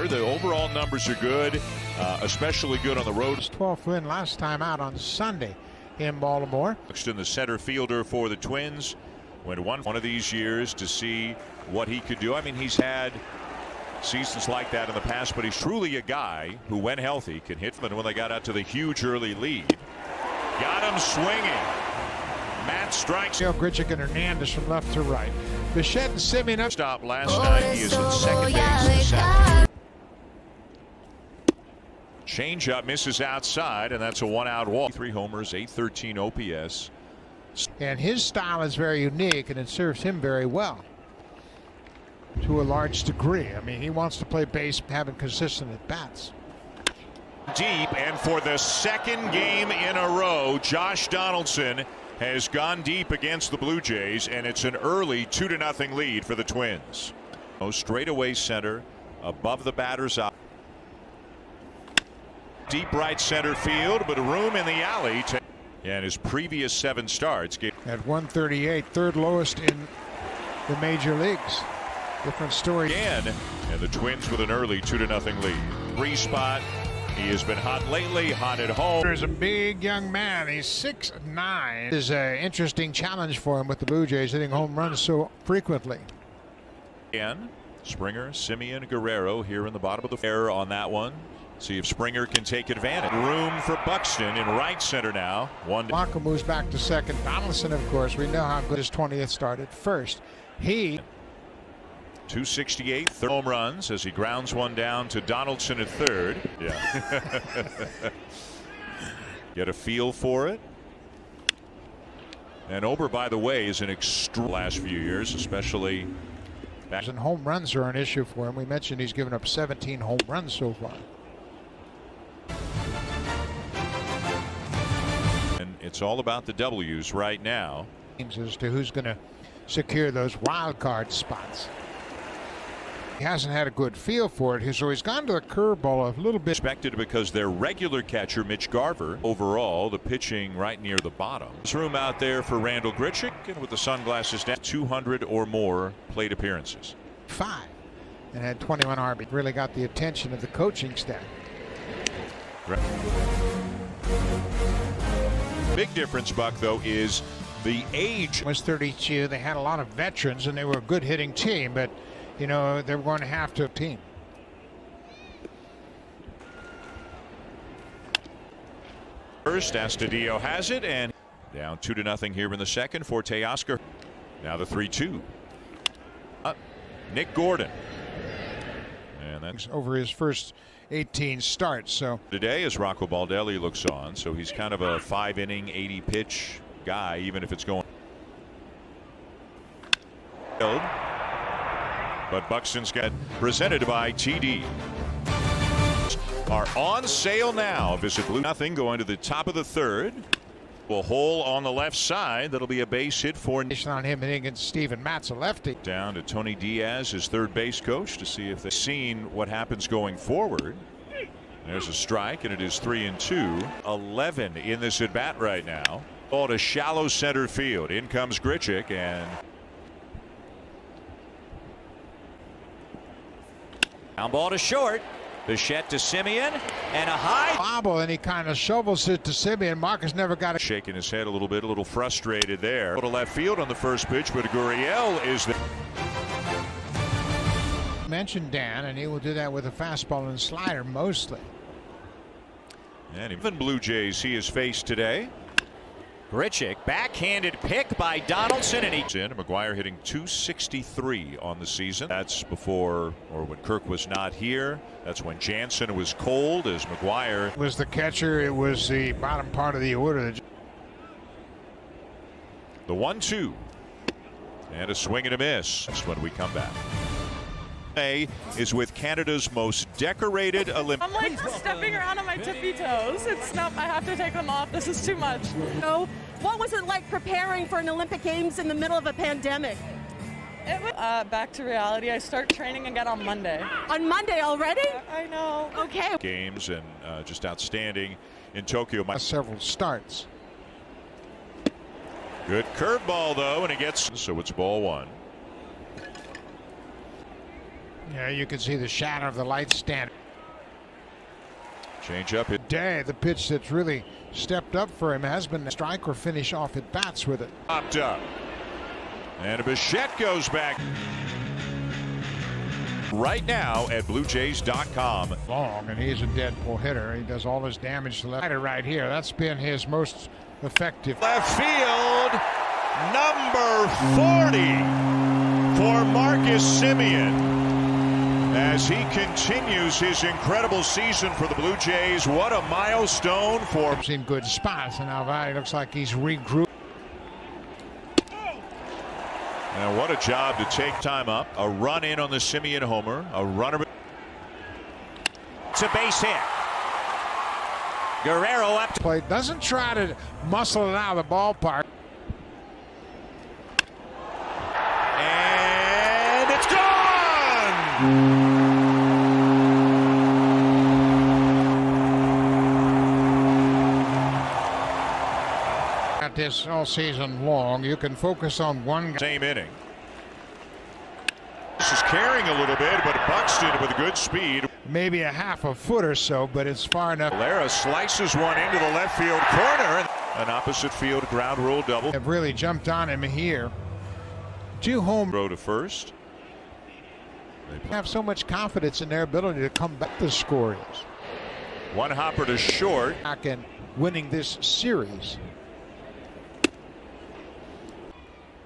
The overall numbers are good, especially good on the road. 12th win last time out on Sunday in Baltimore. Buxton, the center fielder for the Twins, went one of these years to see what he could do. I mean, he's had seasons like that in the past, but he's truly a guy who, when healthy, can hit them. And when they got out to the huge early lead, got him swinging. Matt strikes. Grichuk and Hernandez from left to right. Bichette and Simeon up. Stop last night. He is in second base. Changeup misses outside, and that's a one-out walk. 3 homers, 813 OPS. And his style is very unique, and it serves him very well to a large degree. I mean, he wants to play base, having consistent at bats. Deep, and for the second game in a row, Josh Donaldson has gone deep against the Blue Jays, and it's an early 2-0 lead for the Twins. Straightaway center, above the batter's eye. Deep right center field, but room in the alley. And his previous 7 starts gave at 138, third lowest in the major leagues. Different story. Again, and the Twins with an early 2-0 lead. 3 spot. He has been hot lately, hot at home. There's a big young man. He's 6'9". This is an interesting challenge for him with the Blue Jays, hitting home runs so frequently. And Springer, Simeon, Guerrero here in the bottom of the error on that one. See if Springer can take advantage. Room for Buxton in right center now. Blanco moves back to second. Donaldson, of course, we know how good his 20th started first. He 268 home runs as he grounds one down to Donaldson at third. Yeah. Get a feel for it. And Ober, by the way, is an extreme last few years, especially back. And home runs are an issue for him. We mentioned he's given up 17 home runs so far. And it's all about the W's right now. As to who's going to secure those wild card spots. He hasn't had a good feel for it, so he's gone to the curveball a little bit. Expected because their regular catcher, Mitch Garver, overall, the pitching right near the bottom. There's room out there for Randall Grichuk, and with the sunglasses down, 200 or more plate appearances. 5 and had 21 RB. Really got the attention of the coaching staff. Right. Big difference, Buck, though, is the age. Was 32. They had a lot of veterans, and they were a good hitting team, but you know, they're going to have to team. First, Astudillo has it, and down 2-0 here in the second for Teoscar. Now the 3-2. Nick Gordon. And that's over his first 18 starts. So today, as Rocco Baldelli looks on, so he's kind of a 5-inning, 80-pitch guy, even if it's going. But Buxton's got presented by TD. Are on sale now. Visit Blue. Nothing going to the top of the third. A hole on the left side. That'll be a base hit for. On him hitting against Steven Matz, a lefty. Down to Tony Diaz, his third base coach, to see if they've seen what happens going forward. There's a strike, and it is 3-2. 11 in this at bat right now. Ball to shallow center field. In comes Grichuk, and ground ball to short. Bichette to Simeon, and a high bobble, and he kind of shovels it to Simeon. Marcus never got it. Shaking his head a little frustrated there. To left field on the first pitch, but Gurriel is there. Mentioned Dan, and he will do that with a fastball and slider mostly. And even Blue Jays he has faced today. Grichuk, backhanded pick by Donaldson, and he's in. McGuire hitting 263 on the season. That's before, or when Kirk was not here. That's when Jansen was cold, as McGuire was the catcher. It was the bottom part of the order. The 1-2, and a swing and a miss. That's when we come back. Is with Canada's most decorated Olympic. I'm like stepping around on my tippy toes. It's not, I have to take them off. This is too much. So, what was it like preparing for an Olympic Games in the middle of a pandemic? It was back to reality. I start training again on Monday. On Monday already? I know. Okay. Games and just outstanding in Tokyo. Several starts. Good curveball though, and it gets so it's ball 1. Yeah, you can see the shadow of the light stand. Change up it. Day, the pitch that's really stepped up for him has been a strike or finish off at bats with it. Popped up. And Bichette goes back. Right now at BlueJays.com. Long, and he's a dead pull hitter. He does all his damage to left right here. That's been his most effective. Left field, number 40 for Marcus Semien. As he continues his incredible season for the Blue Jays, what a milestone for him. In good spots, and now Valley looks like he's regrouped. And what a job to take time up. A run in on the Semien homer. A runner. It's a base hit. Guerrero up to Play doesn't try to muscle it out of the ballpark. And it's gone! At this all season long, you can focus on one guy. Same inning. This is carrying a little bit, but Buxton with good speed. Maybe a half a foot or so, but it's far enough. Lara slices one into the left field corner. An opposite field ground rule double. Have really jumped on him here. 2 home. Throw to first. They have so much confidence in their ability to come back. The score is One hopper to short. back and winning this series.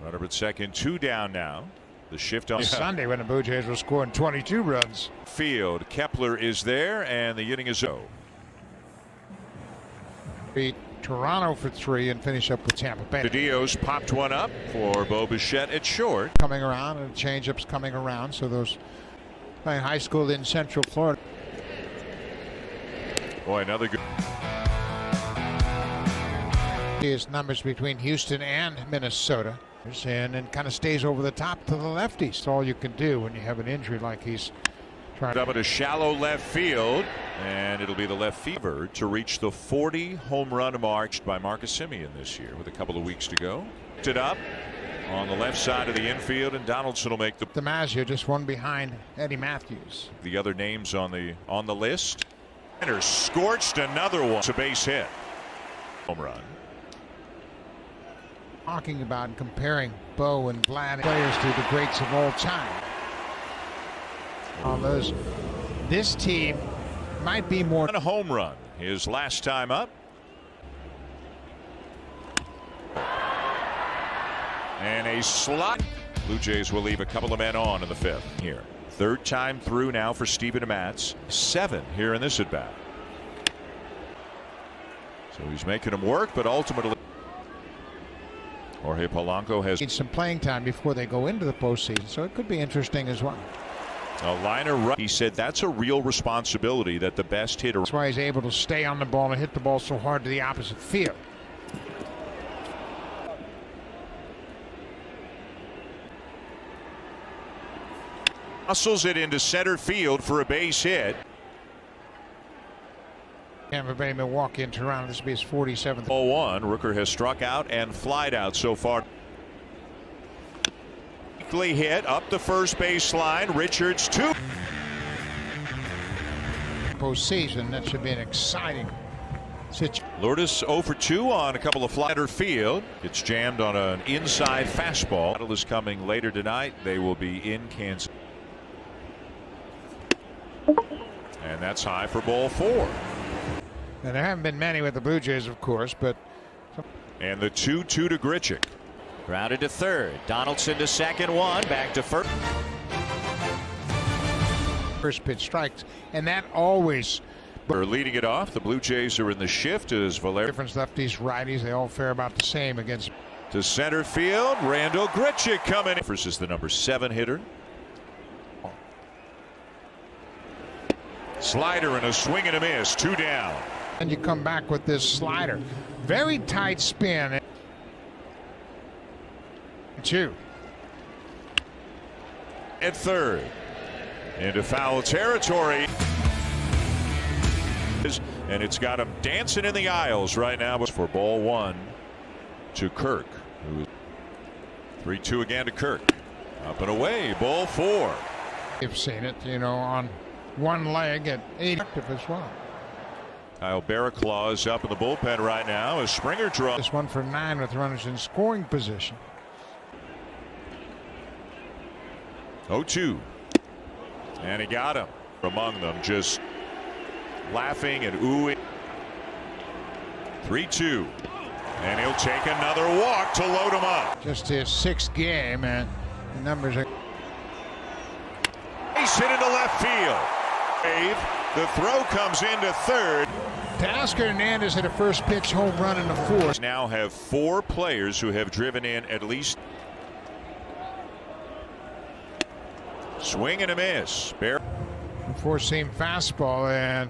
Runner at second, 2 down now. The shift on Sunday when the Blue Jays were scoring 22 runs. Field. Kepler is there, and the inning is over. Beat Toronto for 3 and finish up with Tampa Bay. The Dios popped one up for Bo Bichette at short. Coming around, and changeup's coming around. So those playing high school in Central Florida. Boy, another good. His numbers between Houston and Minnesota. And kind of stays over the top to the lefties. It's all you can do when you have an injury like he's trying Up at a shallow left field, and it'll be the left fielder to reach the 40 home run mark by Marcus Semien this year with a couple of weeks to go. Picked it up on the left side of the infield, and Donaldson will make the DiMaggio just one behind Eddie Matthews. The other names on the list. And scorched another one. It's a base hit. Home run. Talking about and comparing Bo and Vlad players to the greats of all time. On those, this team might be more. And a home run. His last time up. And a slot. Blue Jays will leave a couple of men on in the 5th here. 3rd time through now for Steven Matz. 7 here in this at bat. So he's making them work, but ultimately Jorge Polanco has need some playing time before they go into the postseason, so it could be interesting as well. a liner run. He said that's a real responsibility that the best hitter. That's why he's able to stay on the ball and hit the ball so hard to the opposite field. Hustles it into center field for a base hit. Tampa Bay, Milwaukee, and Toronto. This will be his 47th. 0-1. Rooker has struck out and flied out so far. Weakly hit up the first base line. Richards 2. Postseason, that should be an exciting situation. Lourdes 0 for 2 on a couple of flatter field. It's jammed on an inside fastball. Battle is coming later tonight. They will be in Kansas. And that's high for ball 4. And there haven't been many with the Blue Jays, of course, but. And the 2-2 to Grichuk. Grounded to third. Donaldson to second. 1 back to first. First pitch strikes, and that always. They're leading it off. The Blue Jays are in the shift as Valera. Difference lefties, righties, they all fare about the same against. To center field. Randall Grichuk coming in. Versus the number 7 hitter. Slider and a swing and a miss. 2 down. And you come back with this slider. Very tight spin. 2. At third. Into foul territory. And it's got him dancing in the aisles right now for ball 1 to Kirk. 3-2 again to Kirk. Up and away. Ball 4. You've seen it, you know, on one leg at 80 as well. Kyle Barraclaw is up in the bullpen right now as Springer draws. This 1 for 9 with runners in scoring position. 0-2. And he got him. Among them just laughing and oohing. 3-2. And he'll take another walk to load him up. Just his 6th game, and the numbers are. He's hit into left field. The throw comes into third. Teoscar Hernandez hit a first pitch home run in the 4th. Now have 4 players who have driven in at least. Swing and a miss. Four-seam fastball, and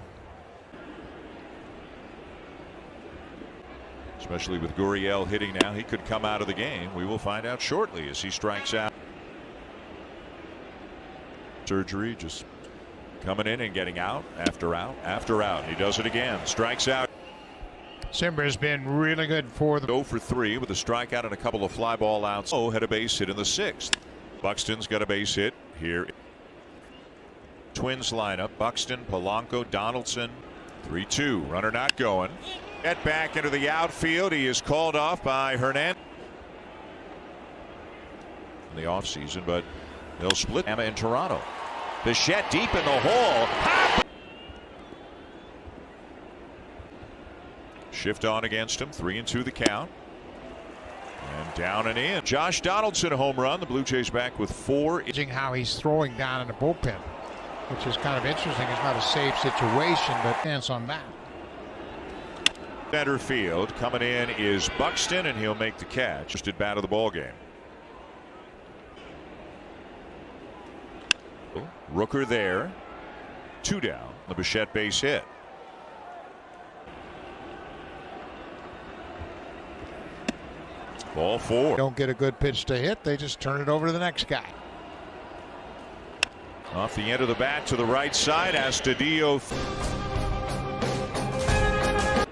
especially with Gurriel hitting now, he could come out of the game. We will find out shortly as he strikes out. Surgery, just coming in and getting out after out after out. He does it again. Strikes out. Simber has been really good for the 0 for 3 with a strikeout and a couple of fly ball outs. Oh, had a base hit in the 6th. Buxton's got a base hit here. Twins lineup: Buxton, Polanco, Donaldson. 3-2. Runner not going. Get back into the outfield. He is called off by Hernandez in the offseason, but they'll split. Emma in Toronto. Bichette deep in the hole. Ha! Shift on against him. 3-2 the count. And down and in. Josh Donaldson a home run. The Blue Jays back with 4. How he's throwing down in the bullpen, which is kind of interesting. It's not a safe situation, but chance on that. Center field. Coming in is Buxton, and he'll make the catch. Just at bat of the ball game. Rooker there. 2 down. The Bichette base hit. Ball 4. Don't get a good pitch to hit, they just turn it over to the next guy. Off the end of the bat to the right side. Astudillo.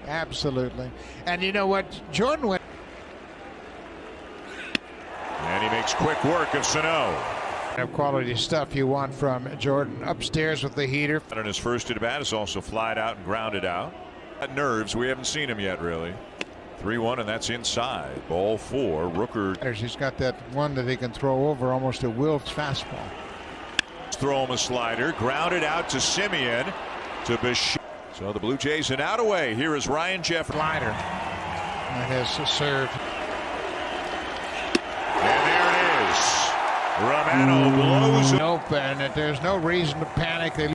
Absolutely. And you know what? Jordan went. And he makes quick work of Sano. Quality stuff you want from Jordan. Upstairs with the heater. And his first at bat is also flied out and grounded out. Nerves, we haven't seen him yet, really. 3-1, and that's inside. Ball 4. Rooker. He's got that one that he can throw over almost a Wilkes fastball. Throw him a slider. Grounded out to Simeon. To Bichette. So the Blue Jays an out away. Here is Ryan Jeffers. Slider. That has served. And there it is. Romano blows open. There's no reason to panic. They